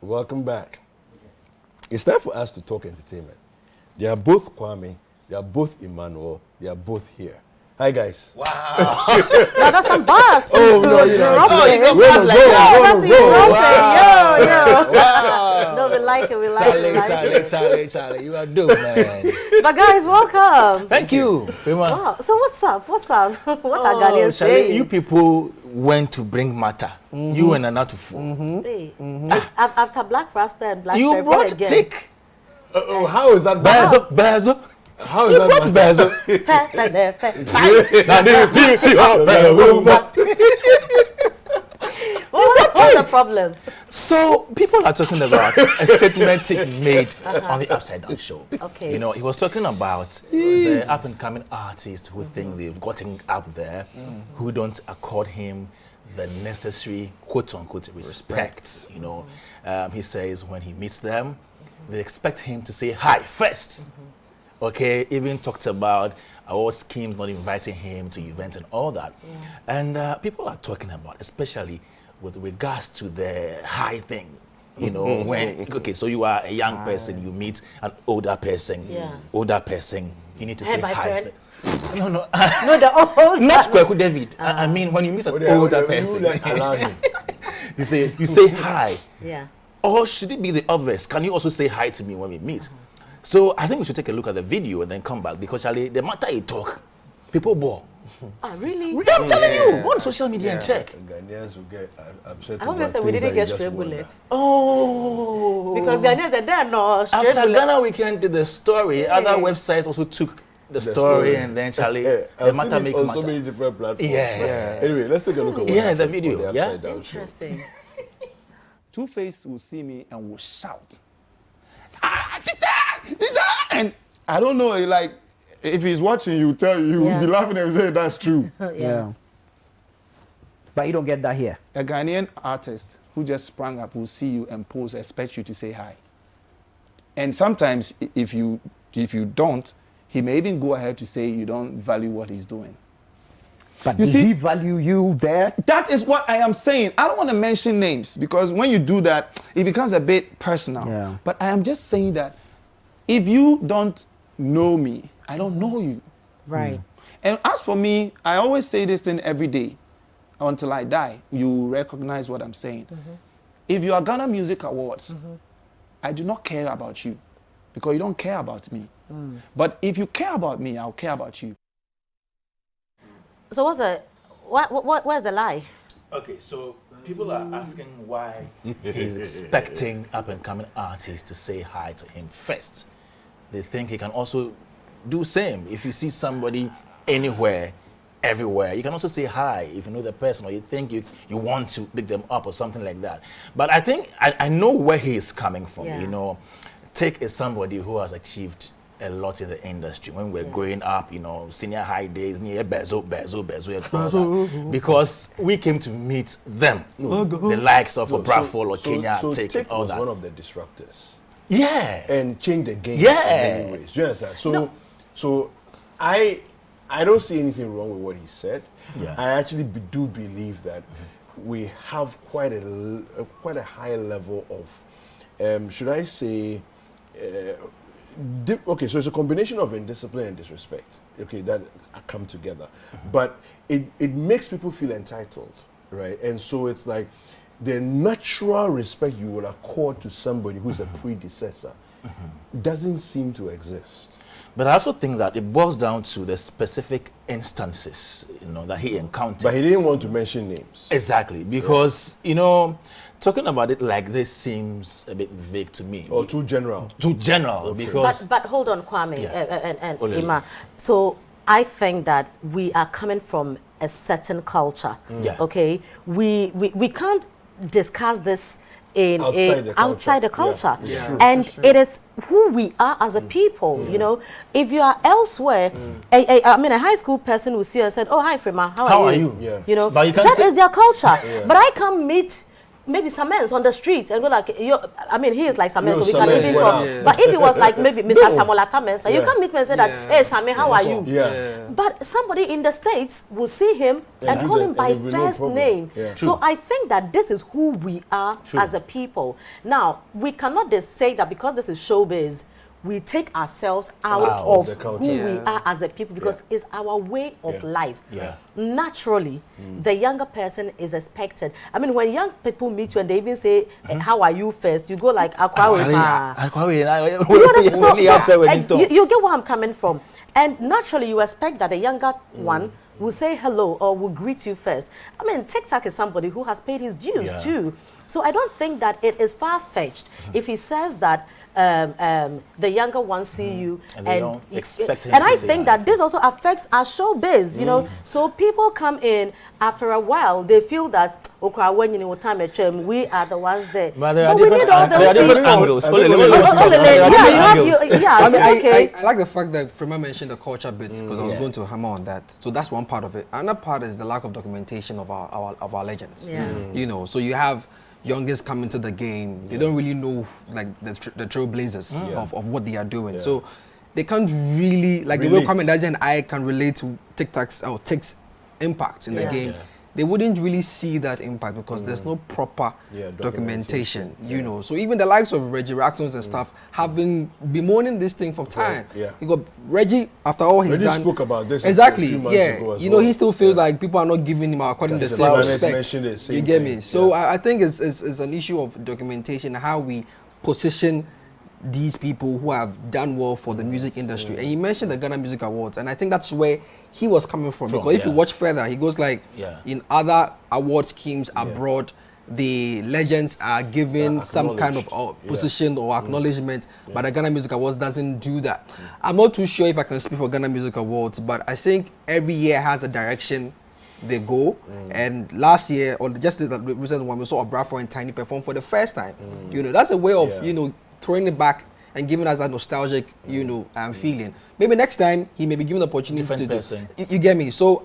Welcome back. It's time for us to talk entertainment. They are both Kwame, they are both Emmanuel, they are both here. Hi guys. Wow. Now that's some boss. Oh no, you know. Wow. No, we like it. We like it. Charlie, you are dope, man. But guys, welcome. Thank you. Wow. So what's up? What are Ghanaians saying? You people went to bring matter. You and Anatu fool. Hey, after Black Rasta and Black You Pepper brought again. tick. How is that? Bezo. How is that? Bezo. What's the problem? So people are talking about a statement Tick made on the Upside Down show. Okay. You know, he was talking about the up and coming artists who think they've gotten up there, who don't accord him the necessary quote unquote respect. You know, he says when he meets them, they expect him to say hi first. Okay, even talked about our schemes not inviting him to events and all that. And people are talking about, especially with regards to the high thing. You know, when, okay, so you are a young person, you meet an older person, you need to say hi. No, No, the old. not Kweku David. I mean, when you meet an older person, you say hi. Yeah. Or should it be the obvious? Can you also say hi to me when we meet? So I think we should take a look at the video and then come back, because Charlie, the matter you talk, people bore. Really? I'm telling you, go on social media and check. Ghanaians will get upset. I hope we didn't get stray bullets. Oh. Because Ghanaians, they're not stray After bullets. Ghana Weekend did the story, other websites also took the story, and then Charlie, the matter makes on matter. so many different platforms. Yeah. Anyway, let's take a look at what happened the video. on the Upside Down show. Interesting. Two-Face will see me and will shout. And I don't know, like, if he's watching, he will tell you, he will be laughing and say, that's true. Yeah. But you don't get that here. A Ghanaian artist who just sprang up will see you and pose, expect you to say hi. And sometimes, if you don't, he may even go ahead to say you don't value what he's doing. But You did see- he value you there? That is what I am saying. I don't want to mention names, because when you do that, it becomes a bit personal. Yeah. But I am just saying that if you don't know me, I don't know you. Right. And as for me, I always say this thing every day until I die. You recognize what I'm saying. If you are Ghana Music Awards, I do not care about you, because you don't care about me. But if you care about me, I'll care about you. So where's the lie? Okay, so people are asking why he's expecting up and coming artists to say hi to him first. They think he can also do same. If you see somebody anywhere, everywhere, you can also say hi if you know the person, or you think you want to pick them up or something like that. But I think I know where he is coming from. Yeah. You know, Take is somebody who has achieved a lot in the industry. When we're growing up, you know, senior high days, near Bezo, because we came to meet them, the likes of Obrafol or Kenya, so Take Take and all was that. one of the disruptors. Yeah. And changed the game Yeah. in many ways. Do you understand? So I don't see anything wrong with what he said. Yeah. I actually do believe that we have quite a high level of, should I say, okay, so it's a combination of indiscipline and disrespect, okay, that come together. But it makes people feel entitled, right? And so it's like the natural respect you will accord to somebody who's a predecessor doesn't seem to exist. But I also think that it boils down to the specific instances, you know, that he encountered. But he didn't want to mention names. Exactly, because, you know, talking about it like this seems a bit vague to me. Or too general. Too general, because... But hold on, Kwame Yeah. and Olele. Ima. So I think that we are coming from a certain culture. Yeah. Okay. We can't discuss this outside the culture. Yeah, true. And it is who we are as a people. You know, if you are elsewhere, I mean, a high school person will see you and said, "Oh, hi, Frema, how are you?" Yeah. You know, But you can't that say- is their culture. But I can't meet maybe Samens on the street and go like, I mean, he is like Samens, Yo, so we can Samens, even what talk. up? Yeah. But if it was like maybe Mr. Samuel Atamensa, you Yeah. can't meet me and say that, hey, Sammy, how are you? Yeah. But somebody in the States will see him and do call that, him by and it will be no first problem. name. Yeah. So I think that this is who we are as a people. Now, we cannot just say that because this is showbiz, we take ourselves out Out of the culture. who we Yeah. are as a people because it's our way of Yeah. life. Yeah. Naturally, the younger person is expected. I mean, when young people meet you and they even say, how are you first? You go like, "Akwawe pa." You get where I'm coming from. And naturally, you expect that the younger one will say hello or will greet you first. I mean, TikTok is somebody who has paid his dues too. So I don't think that it is far-fetched if he says that the younger ones see you And they don't expect him and to I say think hi that this also affects our showbiz, you know. So people come in after a while, they feel that when you know time we are the ones there. But there are we need all those different people. angles. I Ole, think let me we- just Oh, talk. Ole, There are different angles. I mean, It's okay. I like the fact that Frema mentioned the culture bits because I was going to hammer on that. So that's one part of it. Another part is the lack of documentation of our legends. Yeah. You know, so you have youngest come into the game. They don't really know like the trailblazers of what they are doing. Yeah. So they can't really like the way Relate. Kwame Daji and I can relate to TikTok's or Tik's impact in the Yeah. game. Yeah. They wouldn't really see that impact because there's no proper documentation, you know. So even the likes of Reggie Reactions and stuff have been bemoaning this thing for time. Yeah. You got Reggie, after all he's Reggie done. spoke about this exactly. a few months Yeah. ago as You know, well. he still feels like people are not giving him according to the That's same about it. respect. Mentioned it, same You get thing. me? So Yeah. I think it's an issue of documentation, how we position these people who have done well for the music industry. And you mentioned the Ghana Music Awards, and I think that's where he was coming from. Because if you watch further, he goes like, in other award schemes abroad, the legends are given some kind of position or acknowledgement, but the Ghana Music Awards doesn't do that. I'm not too sure if I can speak for Ghana Music Awards, but I think every year has a direction they go. And last year, or just the recent one, we saw Abrafo and Tiny perform for the first time. You know, that's a way of, you know, throwing it back and giving us that nostalgic, you know, feeling. Maybe next time he may be given the opportunity Different to person. do. You get me? So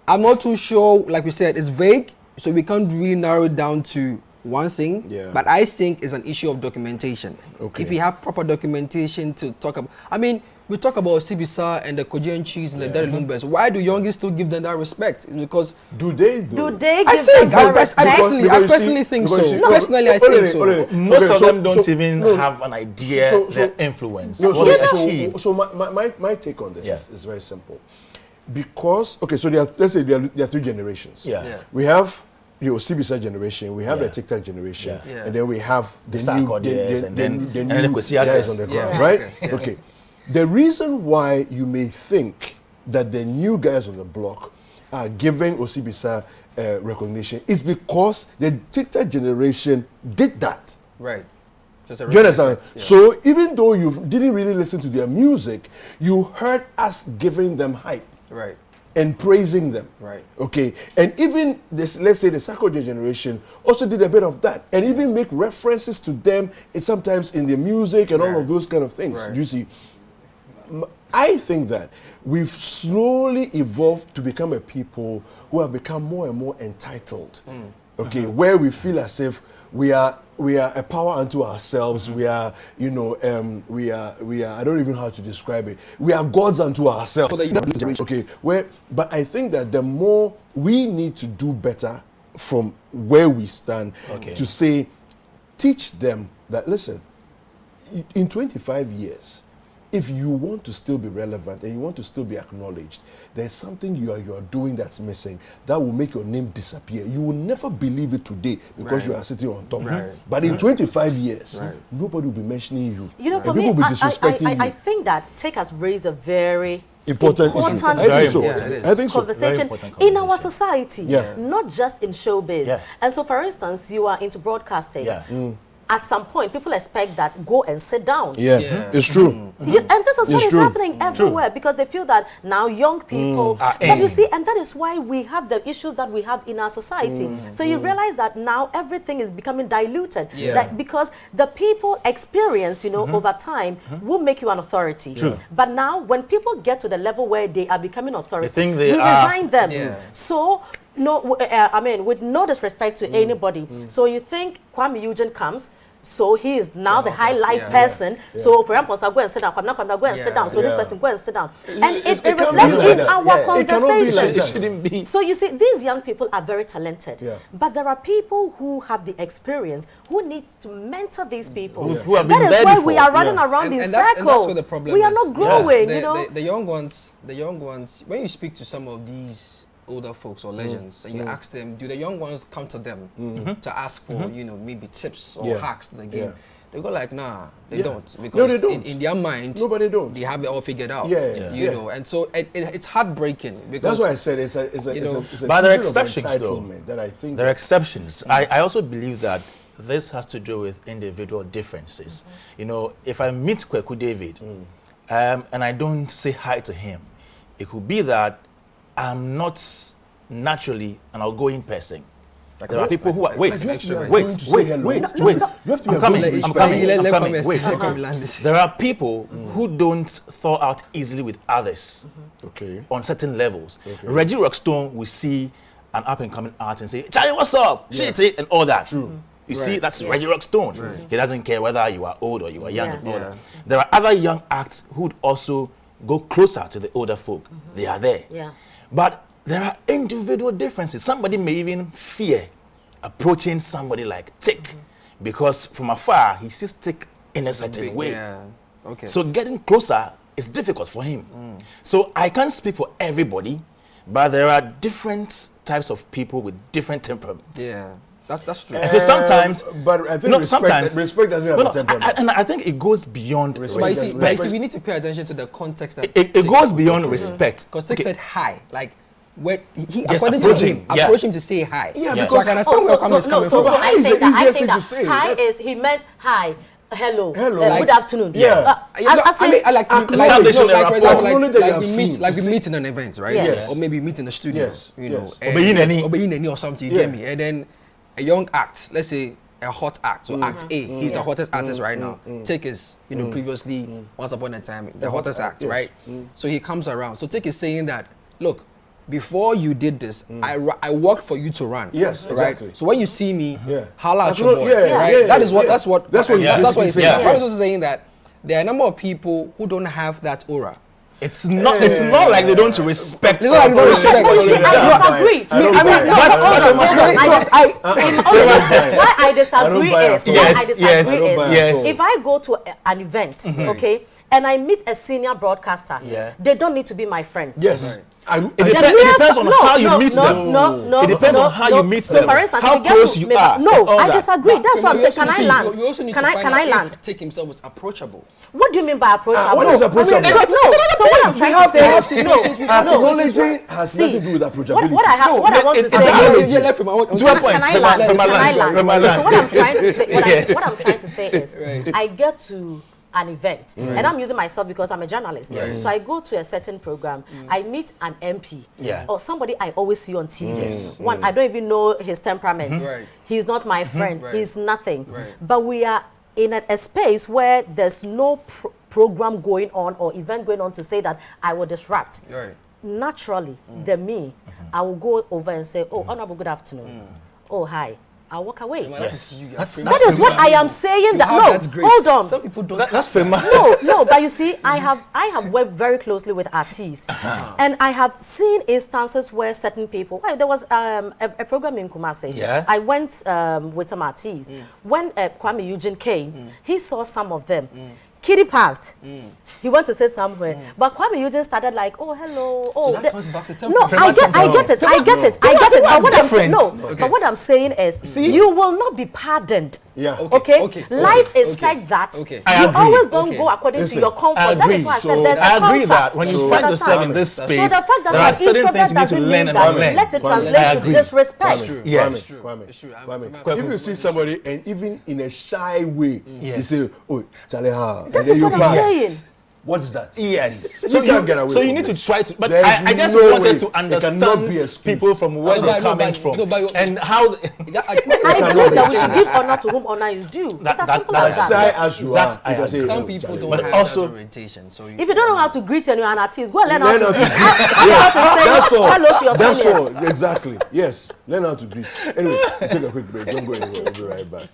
I'm not too sure. Like we said, it's vague, so we can't really narrow it down to one thing. Yeah. But I think it's an issue of documentation. Okay. If we have proper documentation to talk about, I mean, we talk about Sibisa and the Korean cheese and the Daddy Lumbers. Why do youngest still give them that respect? It's because Do they though? Do they I give think them more respect? I personally think so. Personally, I think so. Most of them don't even have an idea their influence. No, what they achieve. so my take on this Yeah. is very simple. Because so let's say there are three generations. Yeah. We have your CBC generation, we have Yeah. the TikTok generation, Yeah. and then we have the new Sarkodie, and then the the new Kwesi guys Arthurs. on the Yeah. ground, right? Yeah. Okay. The reason why you may think that the new guys on the block are giving Osibisa recognition is because the TikTok generation did that. right. Just a Do you understand? Yeah. So even though you didn't really listen to their music, you heard us giving them hype Right. and praising them. Right. Okay. And even this, let's say the Sarkodie generation also did a bit of that and even make references to them sometimes in their music and all Right. of those kind of things. Right. You see, I think that we've slowly evolved to become a people who have become more and more entitled. Okay, where we feel as if we are a power unto ourselves. We are, you know, we are. I don't even know how to describe it. We are gods unto ourselves. So that you- Okay, but I think that the more we need to do better from where we stand to say, teach them that listen, in 25 years, if you want to still be relevant and you want to still be acknowledged, there's something you are doing that's missing that will make your name disappear. You will never believe it today because Right. you are sitting on top. Right. But in 25 years, Right. nobody will be mentioning you. You know, and for people me, will be disrespecting I you. think that Take has raised a very Important issue. important I think Very so. important. Yeah, it is. I think so. conversation important in our conversation. society, Yeah. not just in showbiz. Yeah. And so, for instance, you are into broadcasting. Yeah. At some point, people expect that go and sit down. Yeah, Yeah. it's true. And this is what It's is true. happening everywhere because they feel that now young people, Are but you in. see, and that is why we have the issues that we have in our society. So you realize that now everything is becoming diluted. Yeah. That because the people experience, you know, over time will make you an authority. True. But now when people get to the level where they are becoming authority, They think they we are. resign them. Yeah. So with no disrespect to anybody. So you think Kwame Eugene comes, so he is now the high life person. So for example, go and sit down. Kwame, go and sit down. So this person go and sit down. And it reflects in our conversation. It shouldn't be. So you see, these young people are very talented. But there are people who have the experience who need to mentor these people. Who have been that is there why before. we are running around in circles. And that's where the problem we are is. not growing, The young ones, when you speak to some of these older folks or legends and you ask them, do the young ones come to them to ask for, maybe tips or hacks to the game? They go like, nah, they don't. Because they don't. In their mind, nobody don't. They have it all figured out. You know, and so it's heartbreaking. Because that's why I said it's a but there are issue of exceptions, though. entitlement that I think There are exceptions. I also believe that this has to do with individual differences. You know, if I meet Kweku David and I don't say hi to him, it could be that I'm not naturally an outgoing person. Like there are people who are wait. You have to be I'm coming. Wait. There are people who don't thaw out easily with others. Okay. On certain levels. Reggie Rockstone will see an up and coming artist and say, Charlie, what's up? Shit, and all that. True. You see, that's Reggie Rockstone. He doesn't care whether you are old or you are young and older. There are other young acts who would also go closer to the older folk. They are there. But there are individual differences. Somebody may even fear approaching somebody like Tick because from afar he sees Tick in a certain way. So getting closer is difficult for him. So I can't speak for everybody, but there are different types of people with different temperaments. That's true. And so sometimes, but I think respect doesn't have a temperament. and I think it goes beyond respect. But we need to pay attention to the context. That it goes beyond respect. Because Tick said hi, like when he Just according to him, approach him to say hi. Because so I can understand where Kwame is coming from. Hi is the easiest thing to say. Hi is he meant hi. Hello. Hello. Good afternoon. Like we meet in an event, right? Or maybe meet in the studio. You know, or something. You get me? And then a young act, let's say a hot act, so act A, he's the hottest artist right now. Tick is, previously, once upon a time, the hottest act, right? So he comes around. So Tick is saying that, look, before you did this, I worked for you to run. Yes, exactly. So when you see me, holla at your boy, right? That's what he's saying. I'm also saying that there are a number of people who don't have that aura. It's not like they don't respect. I disagree. Why I disagree is if I go to an event, okay, and I meet a senior broadcaster, they don't need to be my friends. Yes. It depends on how you meet them. It depends on how you meet them. So for instance, how close you are. No, I disagree. That's what I'm saying. Can I land? You also need to can I land? Tick himself was approachable. What do you mean by approachable? What is approachable? So what I'm trying to say is acknowledging has nothing to do with approachability. What I want to say is, can I land? So what I'm trying to say, what I'm trying to say is, I get to an event, and I'm using myself because I'm a journalist. So I go to a certain program, I meet an MP or somebody I always see on TV. One, I don't even know his temperament. He's not my friend. He's nothing. But we are in a space where there's no program going on or event going on to say that I will disrupt. Naturally, I will go over and say, oh, honorable, good afternoon. Oh, hi. I'll walk away. That is what I am saying. Hold on. Some people don't. That's famous. No, but you see, I have worked very closely with artists, and I have seen instances where certain people. There was a program in Kumasi. I went with some artists. When Kwame Eugene came, he saw some of them. Kitty passed. He went to say somewhere, but Kwame Eugene started like, "Oh, hello." Oh, so that comes back to temperament. No, I get it. But what I'm saying is, you will not be pardoned. Okay. Life is such that you always don't go according to your comfort. That is why I said there's a I agree culture. that when you find yourself in this space, so the fact that there are certain things you need to learn and unlearn. Let it translate to disrespect. Yes. If you see somebody and even in a shy way, you say, "Oh, Charlie, that is what I'm saying. What is that? Yes. You can't get away So from you need this. to try to. But There is I just no want way. us to It cannot be understand excused. people from where they're coming from and how. I cannot believe be that we should excused. give honor to whom honor is due. It's as simple as As that. shy as you That are, I it's as agree. a- Some oh, people Charlie. don't But have also- that orientation. So If you don't know how to greet and you're an artist, go and learn Learn how how to to greet. greet. Yes. That's all. Hello to your That's seniors. all. Exactly. Yes. Learn how to greet. Anyway, take a quick break. Don't go anywhere. We'll be right back.